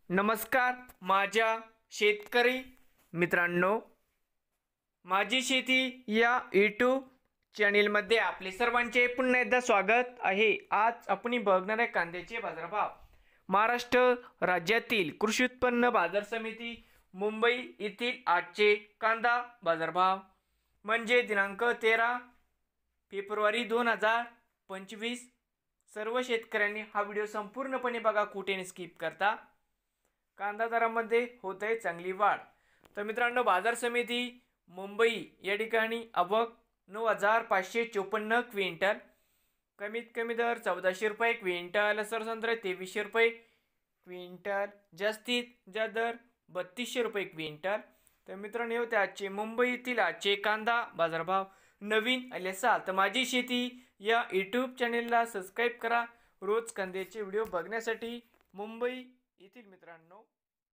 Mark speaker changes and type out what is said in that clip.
Speaker 1: नमस्कार माझ्या शेतकरी मित्रांनो, माझी शेती या यूट्यूब चॅनेलमध्ये आपले सर्वांचे पुन्हा एकदा स्वागत आहे। आज आपण बघणार आहे कांद्याचे बाजारभाव। महाराष्ट्र राज्यातील कृषी उत्पन्न बाजार समिती मुंबई येथील आजचे कांदा बाजारभाव म्हणजे दिनांक 13 फेब्रुवारी 2025। सर्व शेतकऱ्यांनी हा व्हिडिओ संपूर्णपणे बघा, कुठेही स्किप करता। कांदा दरामध्ये होत आहे चांगली वाढ। तर मित्रांनो, बाजार समिती मुंबई या ठिकाणी आवक 9554 क्विंटल, कमीत कमी दर 1400 रुपये क्विंटल, सरसंत्र 2300 रुपये क्विंटल, जास्तीत जास्त दर 3200 रुपये क्विंटल। तर मित्रांनो, होते आजचे मुंबईतील आजचे कांदा बाजारभाव। नवीन आले असाल तर माझी शेती या यूट्यूब चॅनेलला सबस्क्राईब करा रोज कांद्याचे व्हिडिओ बघण्यासाठी। मुंबई येथील मित्रांनो